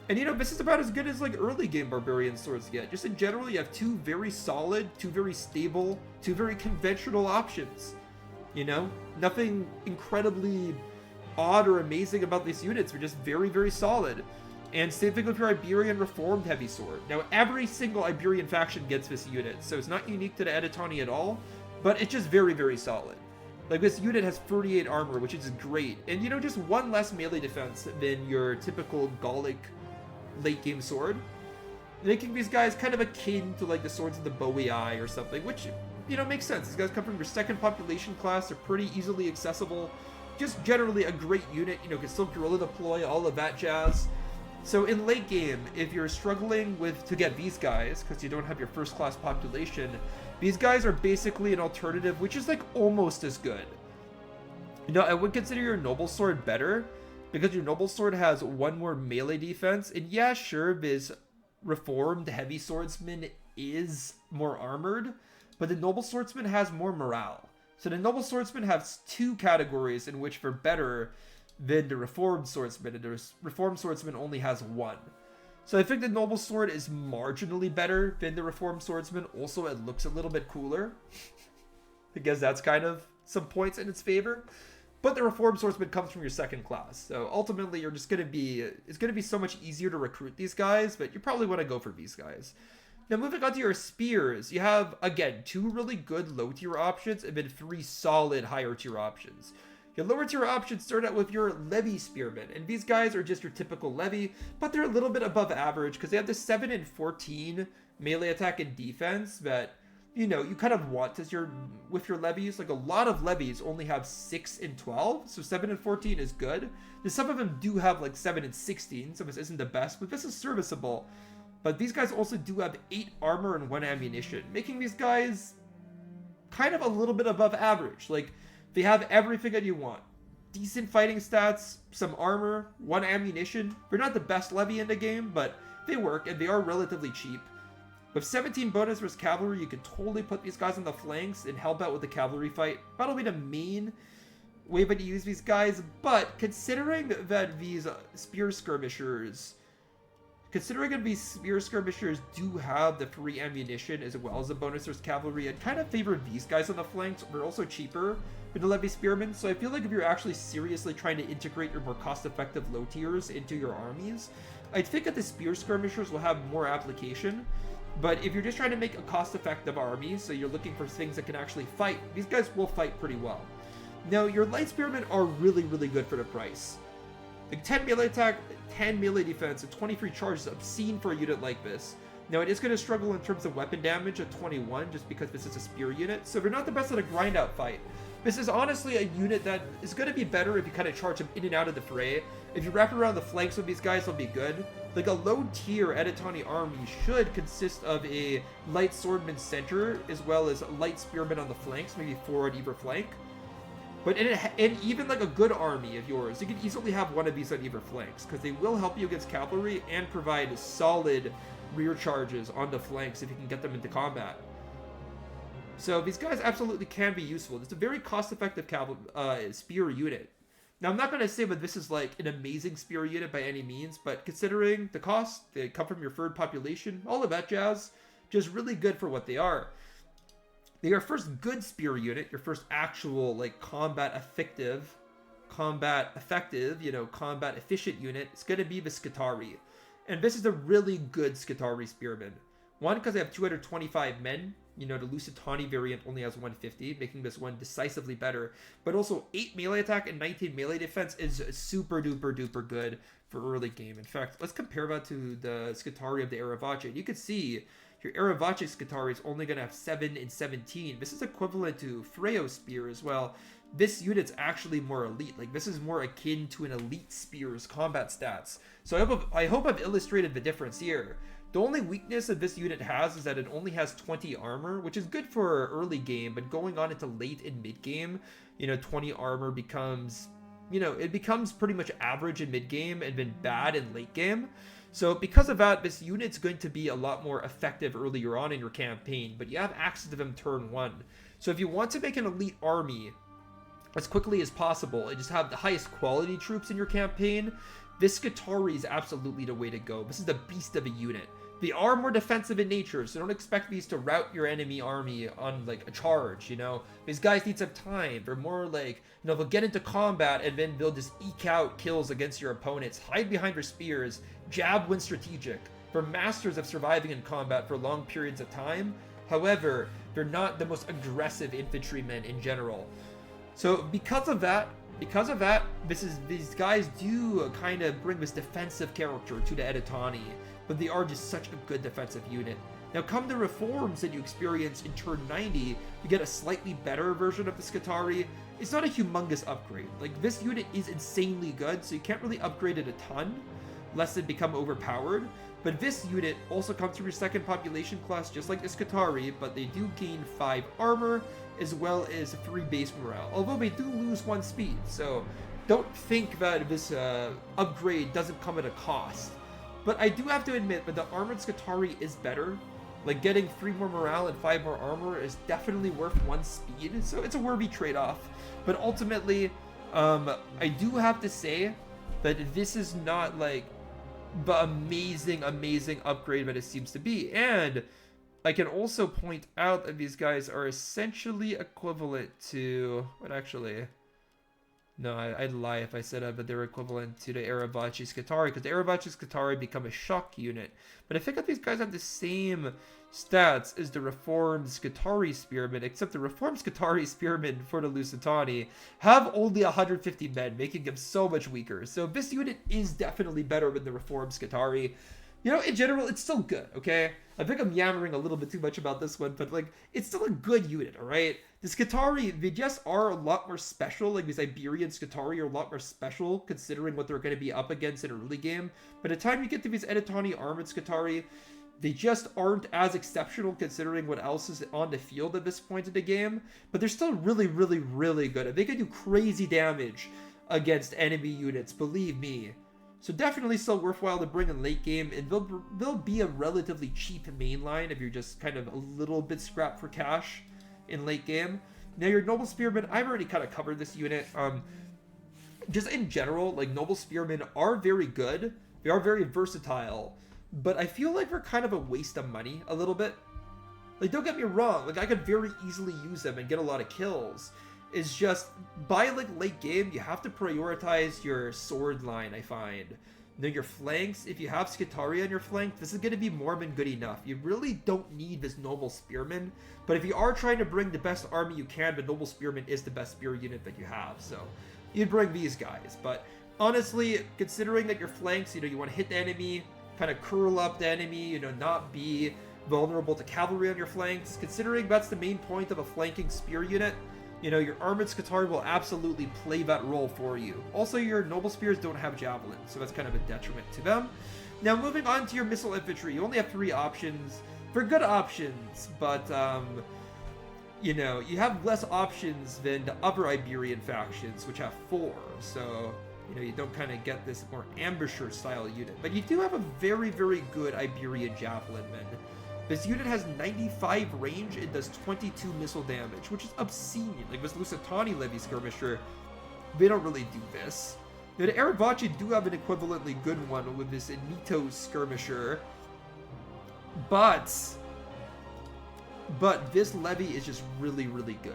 And you know, this is about as good as like early game barbarian swords get. Just in general, you have 2 very solid, 2 very stable, 2 very conventional options. You know, nothing incredibly odd or amazing about these units. They're just very, very solid. And same thing with your Iberian Reformed Heavy Sword. Now, every single Iberian faction gets this unit, so it's not unique to the Edetani at all, but it's just very, very solid. Like, this unit has 38 armor, which is great. And, you know, just 1 less melee defense than your typical Gallic late-game sword, making these guys kind of akin to, like, the swords of the Bowie Eye or something, which, you know, makes sense. These guys come from your second population class. They're pretty easily accessible. Just generally a great unit, you know, can still guerrilla deploy, all of that jazz. So in late game, if you're struggling to get these guys, because you don't have your first class population, these guys are basically an alternative, which is like almost as good. You know, I would consider your Noble Sword better, because your Noble Sword has 1 more melee defense, and yeah, sure, this Reformed Heavy Swordsman is more armored, but the Noble Swordsman has more morale. So the Noble Swordsman has 2 categories in which they're better than the Reformed Swordsman, and the Reformed Swordsman only has 1. So I think the Noble Sword is marginally better than the Reformed Swordsman. Also, it looks a little bit cooler. I guess that's kind of some points in its favor. But the Reformed Swordsman comes from your second class. So ultimately, you're just going to be... It's going to be so much easier to recruit these guys, but you probably want to go for these guys. Now, moving on to your spears, you have, again, 2 really good low-tier options and then 3 solid higher-tier options. Your lower-tier options start out with your Levy Spearmen, and these guys are just your typical Levy, but they're a little bit above average because they have the 7 and 14 melee attack and defense that, you know, you kind of want as with your levies. Like, a lot of levies only have 6 and 12, so 7 and 14 is good. Now, some of them do have, like, 7 and 16, so this isn't the best, but this is serviceable. But these guys also do have 8 armor and 1 ammunition, making these guys kind of a little bit above average. Like, they have everything that you want. Decent fighting stats, some armor, 1 ammunition. They're not the best levy in the game, but they work, and they are relatively cheap. With 17 bonus versus cavalry, you can totally put these guys on the flanks and help out with the cavalry fight. That'll be the main way to use these guys, but considering that these spear skirmishers do have the free ammunition as well as the bonus versus cavalry, I'd kind of favor these guys on the flanks. They're also cheaper than the Levy Spearmen, so I feel like if you're actually seriously trying to integrate your more cost-effective low tiers into your armies, I think that the spear skirmishers will have more application. But if you're just trying to make a cost-effective army, so you're looking for things that can actually fight, these guys will fight pretty well. Now, your light spearmen are really, really good for the price. Like 10 melee attack, 10 melee defense, and 23 charge is obscene for a unit like this. Now, it is going to struggle in terms of weapon damage at 21, just because this is a spear unit, so they're not the best at a grind-out fight. This is honestly a unit that is going to be better if you kind of charge them in and out of the fray. If you wrap around the flanks with these guys, they'll be good. Like, a low-tier Edetani army should consist of a light swordman center, as well as light spearmen on the flanks, maybe 4 on either flank. But in even like a good army of yours, you can easily have one of these on either flanks, because they will help you against cavalry and provide solid rear charges on the flanks if you can get them into combat. So these guys absolutely can be useful. It's a very cost-effective spear unit. Now, I'm not going to say that this is like an amazing spear unit by any means, but considering the cost, they come from your third population, all of that jazz, just really good for what they are. Your first good spear unit, your first actual like combat efficient, combat efficient unit is going to be the Skitarii. And this is a really good Skitarii spearman. One, because they have 225 men. You know, the Lusitani variant only has 150, making this one decisively better. But also 8 melee attack and 19 melee defense is super duper duper good for early game. In fact, let's compare that to the Skitarii of the Aravace. You can see your Aravace Skitarii is only going to have 7 and 17. This is equivalent to Freyo Spear as well. This unit's actually more elite. Like, this is more akin to an elite spear's combat stats. So I hope I've illustrated the difference here. The only weakness that this unit has is that it only has 20 armor, which is good for early game, but going on into late and mid game, 20 armor becomes, it becomes pretty much average in mid game and then bad in late game. So because of that, this unit's going to be a lot more effective earlier on in your campaign, but you have access to them turn 1. So if you want to make an elite army as quickly as possible and just have the highest quality troops in your campaign, this Skitarii is absolutely the way to go. This is the beast of a unit. They are more defensive in nature, so don't expect these to rout your enemy army on, like, a charge, These guys need some time. They're more like, they'll get into combat and then they'll just eke out kills against your opponents, hide behind their spears, jab when strategic. They're masters of surviving in combat for long periods of time. However, they're not the most aggressive infantrymen in general. So because of that, these guys do kind of bring this defensive character to the Edetani, but they are just such a good defensive unit. Now, come the reforms that you experience in turn 90, you get a slightly better version of the Skitarii. It's not a humongous upgrade. Like, this unit is insanely good, so you can't really upgrade it a ton, lest it become overpowered. But this unit also comes from your second population class, just like the Skitarii, but they do gain 5 armor, as well as 3 base morale, although they do lose 1 speed, so don't think that this upgrade doesn't come at a cost. But I do have to admit that the armored Skitarii is better. Like, getting 3 more morale and 5 more armor is definitely worth 1 speed, so it's a worthy trade-off. But ultimately, I do have to say that this is not like the amazing upgrade that it seems to be. And I can also point out that these guys are essentially equivalent to... What actually... No, I'd lie if I said that they're equivalent to the Erevachi Skitari, because the Erevachi Skitari become a shock unit. But I think that these guys have the same stats as the Reformed Skitari Spearmen, except the Reformed Skitari Spearmen for the Lusitani have only 150 men, making them so much weaker. So this unit is definitely better than the Reformed Skitari. You know, in general, it's still good, okay? I think I'm yammering a little bit too much about this one, but, like, it's still a good unit, alright? The Skitari, they just are a lot more special. Like, these Iberian Skitari are a lot more special, considering what they're going to be up against in early game. By the time you get to these Edetani Armored Skitari, they just aren't as exceptional considering what else is on the field at this point in the game. But they're still really good. And they can do crazy damage against enemy units, believe me. So definitely still worthwhile to bring in late game, and they'll be a relatively cheap mainline if you're just kind of a little bit scrapped for cash in late game. Now your Noble Spearmen, I've already kind of covered this unit. Just in general, like, Noble Spearmen are very good. They are very versatile, but I feel like they're kind of a waste of money a little bit. Like, don't get me wrong, like, I could very easily use them and get a lot of kills. It's just, by, like, late game, you have to prioritize your sword line, I find. Then your flanks, if you have Skitari on your flank, this is going to be more than good enough. You really don't need this Noble Spearman, but if you are trying to bring the best army you can, the Noble Spearman is the best spear unit that you have, so you'd bring these guys. But honestly, considering that your flanks, you know, you want to hit the enemy, kind of curl up the enemy, you know, not be vulnerable to cavalry on your flanks, considering that's the main point of a flanking spear unit, you know, your Armored Skitari will absolutely play that role for you. Also, your Noble Spears don't have Javelins, so that's kind of a detriment to them. Now, moving on to your Missile Infantry, you only have 3 options. They're good options, but, you know, you have less options than the other Iberian factions, which have 4, so, you know, you don't kind of get this more ambusher-style unit. But you do have a very good Iberian Javelin, man. This unit has 95 range and does 22 missile damage, which is obscene. Like, this Lusitani Levy Skirmisher, they don't really do this. Now, the Erevachi do have an equivalently good one with this Nito Skirmisher, but this levy is just really good.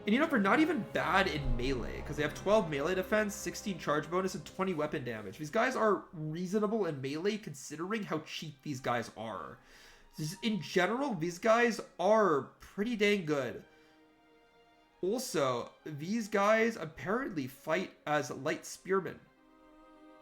And you know, they're not even bad in melee, because they have 12 melee defense, 16 charge bonus, and 20 weapon damage. These guys are reasonable in melee considering how cheap these guys are. Just in general, these guys are pretty dang good. Also, these guys apparently fight as light spearmen.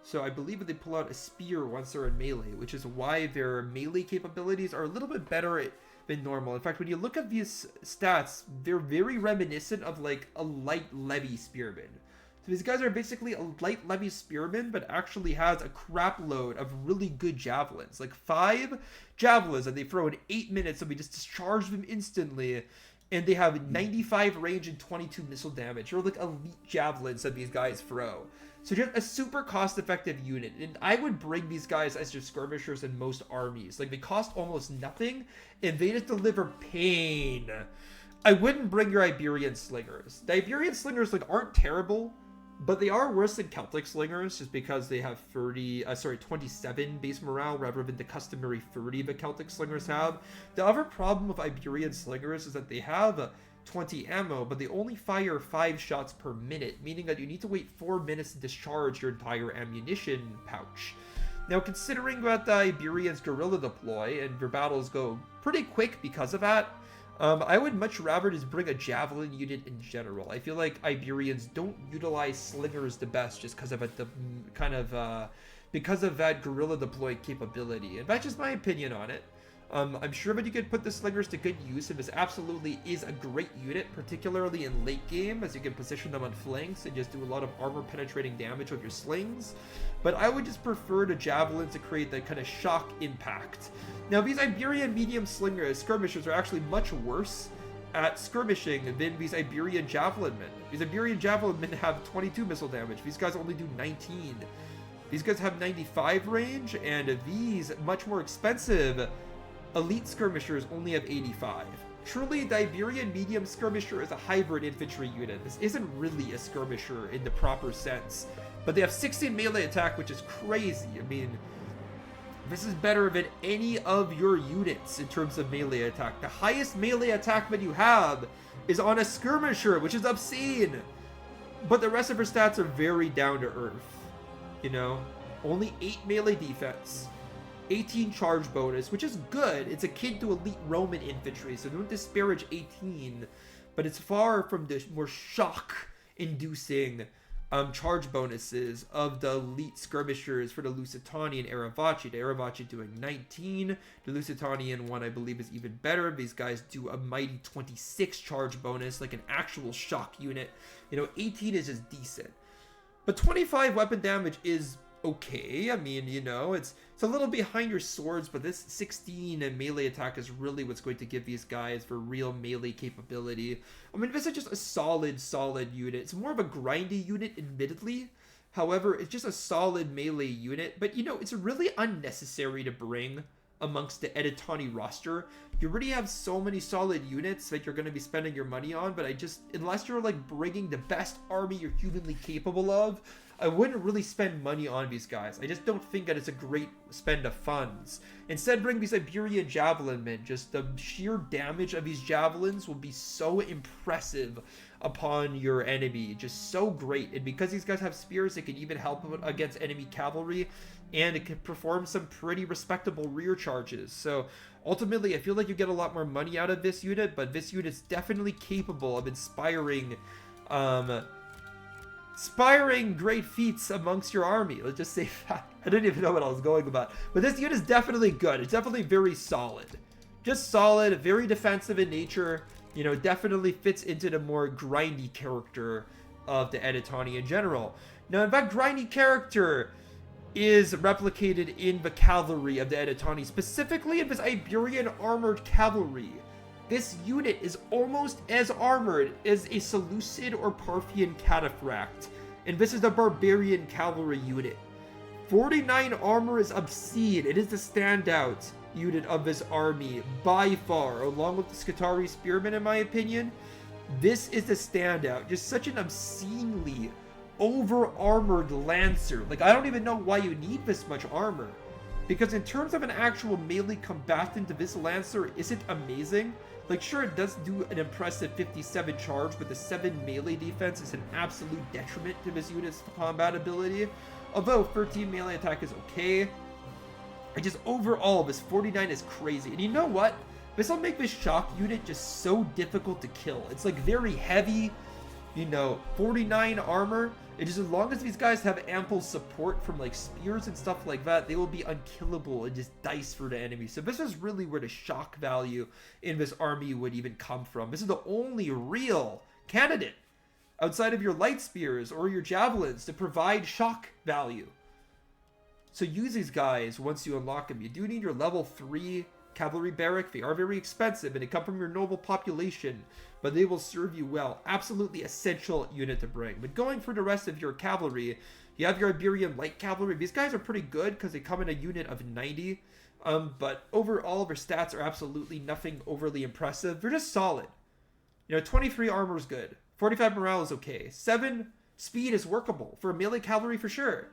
So I believe that they pull out a spear once they're in melee, which is why their melee capabilities are a little bit better than normal. In fact, when you look at these stats, they're very reminiscent of like a light levy spearman. So these guys are basically a light levy spearman, but actually has a crap load of really good javelins. Like 5 javelins that they throw in 8 minutes, and we just discharge them instantly. And they have 95 range and 22 missile damage. They're like elite javelins that these guys throw. So just a super cost-effective unit. And I would bring these guys as your skirmishers in most armies. Like, they cost almost nothing, and they just deliver pain. I wouldn't bring your Iberian Slingers. The Iberian Slingers, like, aren't terrible, but they are worse than Celtic Slingers just because they have 27 base morale rather than the customary 30 the Celtic Slingers have. The other problem with Iberian Slingers is that they have 20 ammo, but they only fire 5 shots per minute, meaning that you need to wait 4 minutes to discharge your entire ammunition pouch. Now, considering that the Iberians guerrilla deploy and their battles go pretty quick because of that, I would much rather just bring a javelin unit in general. I feel like Iberians don't utilize slingers the best just because of because of that guerrilla deploy capability, and that's just my opinion on it. I'm sure that you could put the slingers to good use, and this absolutely is a great unit, particularly in late game, as you can position them on flanks and just do a lot of armor penetrating damage with your slings. But I would just prefer the javelins to create that kind of shock impact. Now, these Iberian medium skirmishers are actually much worse at skirmishing than these Iberian javelin men. These Iberian javelin men have 22 missile damage. These guys only do 19. These guys have 95 range, and these much more expensive elite skirmishers only have 85. Truly, the Iberian medium skirmisher is a hybrid infantry unit. This isn't really a skirmisher in the proper sense. But they have 16 melee attack, which is crazy. I mean, this is better than any of your units in terms of melee attack. The highest melee attack that you have is on a skirmisher, which is obscene. But the rest of her stats are very down to earth. You know? Only 8 melee defense. 18 charge bonus, which is good. It's akin to elite Roman infantry, so don't disparage 18. But it's far from the more shock-inducing charge bonuses of the elite skirmishers for the Lusitani and Erevaci. The Erevaci doing 19. The Lusitanian one, I believe, is even better. These guys do a mighty 26 charge bonus, like an actual shock unit. You know, 18 is just decent. But 25 weapon damage is okay. I mean, you know, it's a little behind your swords, but this 16 and melee attack is really what's going to give these guys for real melee capability. I mean, this is just a solid unit. It's more of a grindy unit, admittedly. However, it's just a solid melee unit. But, you know, it's really unnecessary to bring amongst the Edetani roster. You already have so many solid units that you're going to be spending your money on, but unless you're, like, bringing the best army you're humanly capable of, I wouldn't really spend money on these guys. I just don't think that it's a great spend of funds. Instead, bring these Iberian javelin men. Just the sheer damage of these javelins will be so impressive upon your enemy. Just so great. And because these guys have spears, it can even help against enemy cavalry. And it can perform some pretty respectable rear charges. So ultimately, I feel like you get a lot more money out of this unit. But this unit's definitely capable of inspiring great feats amongst your army. Let's just say that. I didn't even know what I was going about. But this unit is definitely good. It's definitely very solid. Just solid, very defensive in nature. You know, definitely fits into the more grindy character of the Edetani in general. Now, in fact, grindy character is replicated in the cavalry of the Edetani, specifically in this Iberian armored cavalry. This unit is almost as armored as a Seleucid or Parthian cataphract, and this is the barbarian cavalry unit. 49 armor is obscene. It is the standout unit of this army by far, along with the Scutari spearmen, in my opinion. This is the standout. Just such an obscenely over-armored lancer. Like, I don't even know why you need this much armor, because in terms of an actual melee combatant, this lancer isn't amazing. Like, sure, it does do an impressive 57 charge, but the 7 melee defense is an absolute detriment to this unit's combat ability. Although 13 melee attack is okay. And just overall, this 49 is crazy. And you know what? This will make this shock unit just so difficult to kill. It's like very heavy, you know, 49 armor. It just, as long as these guys have ample support from like spears and stuff like that, they will be unkillable and just dice for the enemy. So this is really where the shock value in this army would even come from. This is the only real candidate outside of your light spears or your javelins to provide shock value. So use these guys once you unlock them. You do need your level 3 cavalry barrack. They are very expensive and they come from your noble population, but they will serve you well. Absolutely essential unit to bring. But going for the rest of your cavalry, you have your Iberian light cavalry. These guys are pretty good because they come in a unit of 90. But overall, their stats are absolutely nothing overly impressive. They're just solid. You know, 23 armor is good. 45 morale is okay. 7 speed is workable for melee cavalry for sure.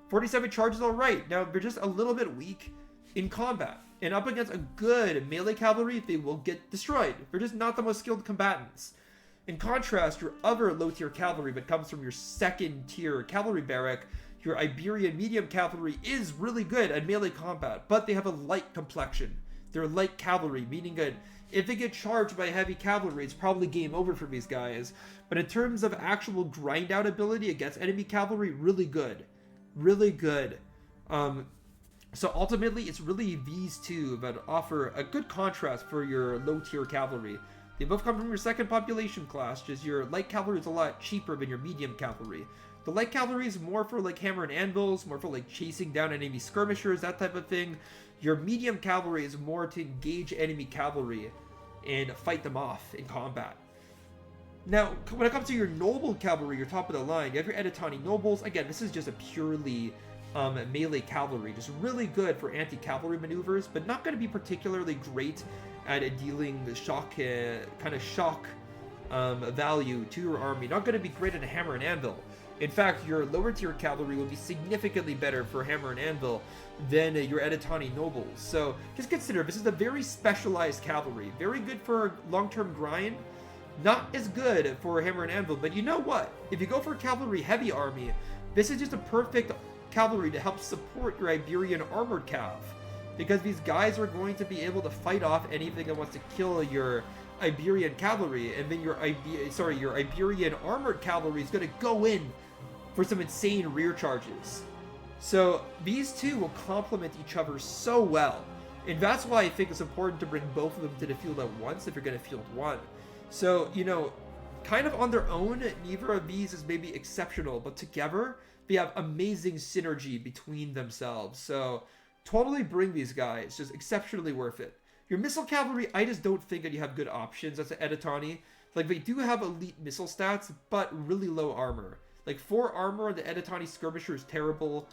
47 charge is alright. Now, they're just a little bit weak in combat. And up against a good melee cavalry, they will get destroyed. They're just not the most skilled combatants. In contrast, your other low-tier cavalry that comes from your second-tier cavalry barrack, your Iberian medium cavalry is really good at melee combat, but they have a light complexion. They're light cavalry, meaning that if they get charged by heavy cavalry, it's probably game over for these guys. But in terms of actual grind-out ability against enemy cavalry, really good. Really good. So ultimately, it's really these two that offer a good contrast for your low-tier cavalry. They both come from your second population class, just your light cavalry is a lot cheaper than your medium cavalry. The light cavalry is more for like hammer and anvils, more for like chasing down enemy skirmishers, that type of thing. Your medium cavalry is more to engage enemy cavalry and fight them off in combat. Now, when it comes to your noble cavalry, your top of the line, you have your Edetani nobles. Again, this is just a purely melee cavalry. Just really good for anti-cavalry maneuvers, but not going to be particularly great at dealing the shock value to your army. Not going to be great at a hammer and anvil. In fact, your lower tier cavalry will be significantly better for hammer and anvil than your Edetani nobles. So just consider, this is a very specialized cavalry. Very good for long-term grind. Not as good for hammer and anvil, but you know what? If you go for a cavalry heavy army, this is just a perfect cavalry to help support your Iberian armored cav. Because these guys are going to be able to fight off anything that wants to kill your Iberian cavalry, and then your Iberian armored cavalry is going to go in for some insane rear charges. So these two will complement each other so well, and that's why I think it's important to bring both of them to the field at once if you're going to field one. So, you know, kind of on their own, neither of these is maybe exceptional, but together they have amazing synergy between themselves. So totally bring these guys, just exceptionally worth it. Your missile cavalry, I just don't think that you have good options as an Edetani. Like, they do have elite missile stats, but really low armor. Like, 4 armor on the Edetani skirmisher is terrible.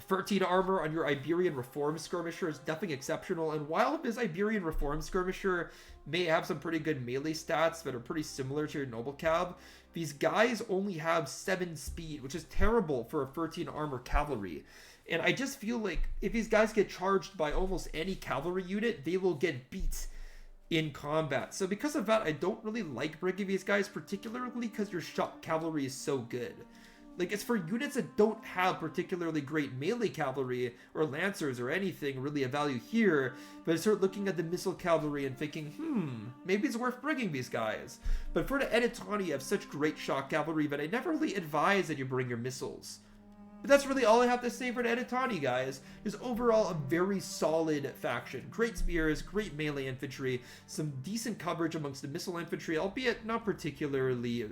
13 armor on your Iberian Reform skirmisher is definitely exceptional. And while this Iberian Reform skirmisher may have some pretty good melee stats that are pretty similar to your Noble Cab, these guys only have 7 speed, which is terrible for a 13 armor cavalry. And I just feel like if these guys get charged by almost any cavalry unit, they will get beat in combat. So because of that, I don't really like bringing these guys, particularly because your shock cavalry is so good. Like, it's for units that don't have particularly great melee cavalry or lancers or anything really of value here, but I start looking at the missile cavalry and thinking, maybe it's worth bringing these guys. But for the Edetani, you have such great shock cavalry that I never really advise that you bring your missiles. But that's really all I have to say for the Edetani, guys. Is overall a very solid faction. Great spears, great melee infantry, some decent coverage amongst the missile infantry, albeit not particularly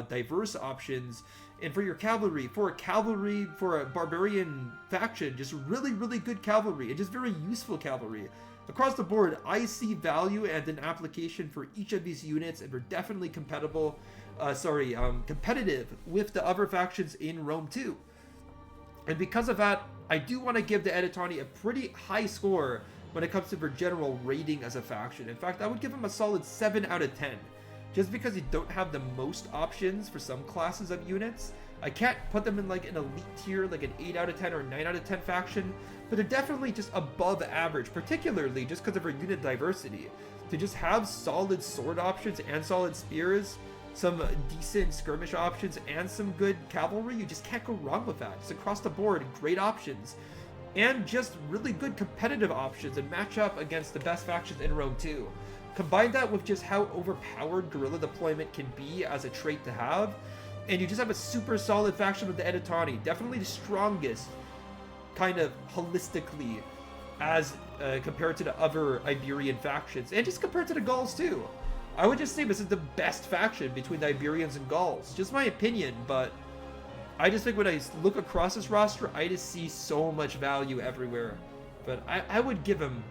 diverse options. And for your cavalry, for a barbarian faction, just really, really good cavalry, and just very useful cavalry. Across the board, I see value and an application for each of these units, and they're definitely competitive with the other factions in Rome too. And because of that, I do want to give the Edetani a pretty high score when it comes to their general rating as a faction. In fact, I would give them a solid 7 out of 10. Just because you don't have the most options for some classes of units. I can't put them in like an elite tier, like an 8 out of 10 or 9 out of 10 faction, but they're definitely just above average, particularly just because of their unit diversity. To just have solid sword options and solid spears, some decent skirmish options, and some good cavalry, you just can't go wrong with that. Just across the board, great options. And just really good competitive options and match up against the best factions in Rome too. Combine that with just how overpowered guerrilla deployment can be as a trait to have, and you just have a super solid faction with the Edetani. Definitely the strongest, kind of holistically, as compared to the other Iberian factions, and just compared to the Gauls too. I would just say this is the best faction between the Iberians and Gauls. Just my opinion, but I just think when I look across this roster, I just see so much value everywhere. But I would give him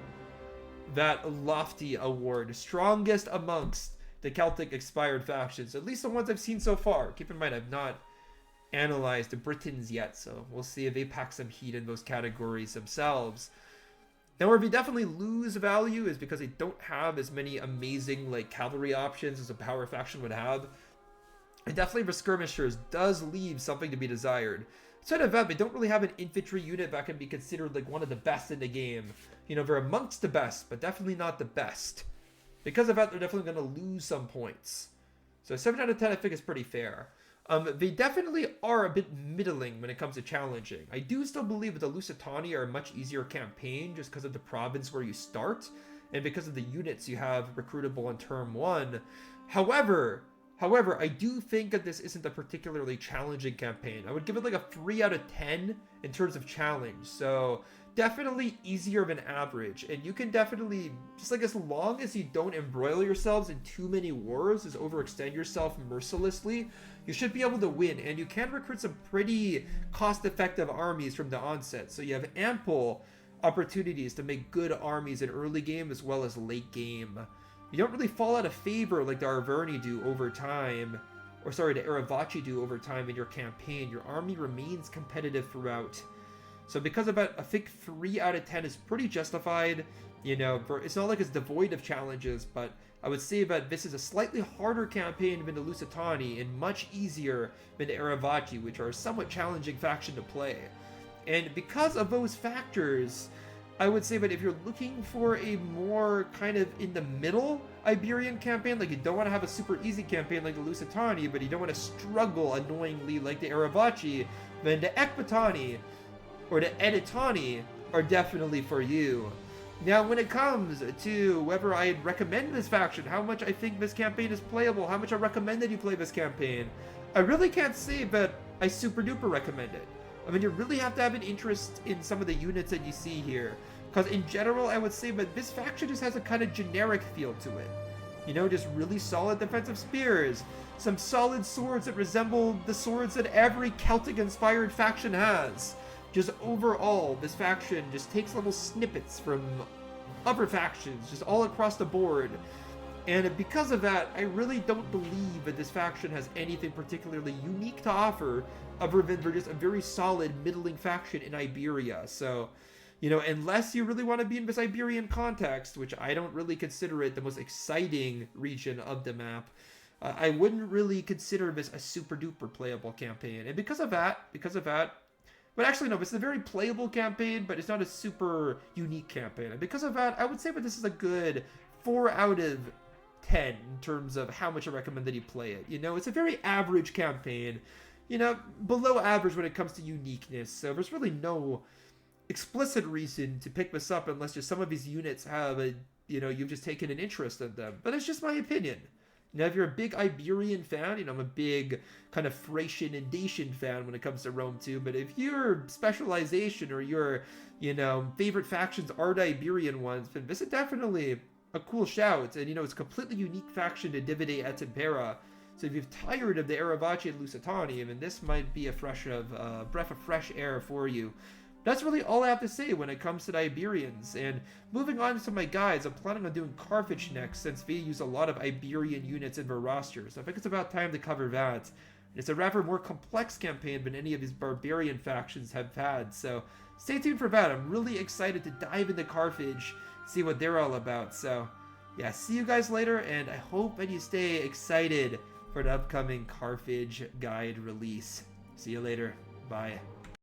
that lofty award. Strongest amongst the Celtic expired factions. At least the ones I've seen so far. Keep in mind, I've not analyzed the Britons yet, so we'll see if they pack some heat in those categories themselves. Now, where we definitely lose value is because they don't have as many amazing like cavalry options as a power faction would have. And definitely for skirmishers does leave something to be desired. Outside of that, they don't really have an infantry unit that can be considered like one of the best in the game. You know, they're amongst the best, but definitely not the best. Because of that, they're definitely going to lose some points. So 7 out of 10 I think is pretty fair. They definitely are a bit middling when it comes to challenging. I do still believe that the Lusitani are a much easier campaign just because of the province where you start and because of the units you have recruitable in Term 1. However, I do think that this isn't a particularly challenging campaign. I would give it like a 3 out of 10 in terms of challenge. So definitely easier than average. And you can definitely, just like as long as you don't embroil yourselves in too many wars, as overextend yourself mercilessly, you should be able to win. And you can recruit some pretty cost-effective armies from the onset. So you have ample opportunities to make good armies in early game as well as late game. You don't really fall out of favor like the Arverni do over time, to Aravachi do over time in your campaign, your army remains competitive throughout. So because of that, I think 3 out of 10 is pretty justified. You know, it's not like it's devoid of challenges, but I would say that this is a slightly harder campaign than the Lusitani and much easier than the Aravachi, which are a somewhat challenging faction to play. And because of those factors, I would say that if you're looking for a more kind of in the middle Iberian campaign, like you don't want to have a super easy campaign like the Lusitani, but you don't want to struggle annoyingly like the Aravachi, then the Ecbatani or the Edetani are definitely for you. Now, when it comes to whether I'd recommend this faction, how much I think this campaign is playable, how much I recommend that you play this campaign, I really can't say that I super duper recommend it. I mean, you really have to have an interest in some of the units that you see here. Because in general, I would say that this faction just has a kind of generic feel to it. You know, just really solid defensive spears, some solid swords that resemble the swords that every Celtic-inspired faction has. Just overall, this faction just takes little snippets from other factions, just all across the board. And because of that, I really don't believe that this faction has anything particularly unique to offer, other than they're just a very solid middling faction in Iberia. So, you know, unless you really want to be in this Iberian context, which I don't really consider it the most exciting region of the map, I wouldn't really consider this a super duper playable campaign. And because of that, but actually, no, it's a very playable campaign, but it's not a super unique campaign. And because of that, I would say that this is a good 4 out of 10 in terms of how much I recommend that you play it. You know, it's a very average campaign, you know, below average when it comes to uniqueness. So there's really no explicit reason to pick this up unless just some of these units have a, you know, you've just taken an interest in them. But it's just my opinion. Now, if you're a big Iberian fan, you know, I'm a big kind of Thracian and Dacian fan when it comes to Rome 2, but if your specialization or your, you know, favorite factions are the Iberian ones, then this is definitely a cool shout. And, you know, it's a completely unique faction to Divide et Impera. So if you're tired of the Aravachi and Lusitani, I mean, this might be a breath of fresh air for you. That's really all I have to say when it comes to the Iberians. And moving on to my guides, I'm planning on doing Carthage next, since they use a lot of Iberian units in their roster. So I think it's about time to cover that. It's a rather more complex campaign than any of these barbarian factions have had. So stay tuned for that. I'm really excited to dive into Carthage, see what they're all about. So yeah, see you guys later, and I hope that you stay excited for the upcoming Carthage guide release. See you later. Bye.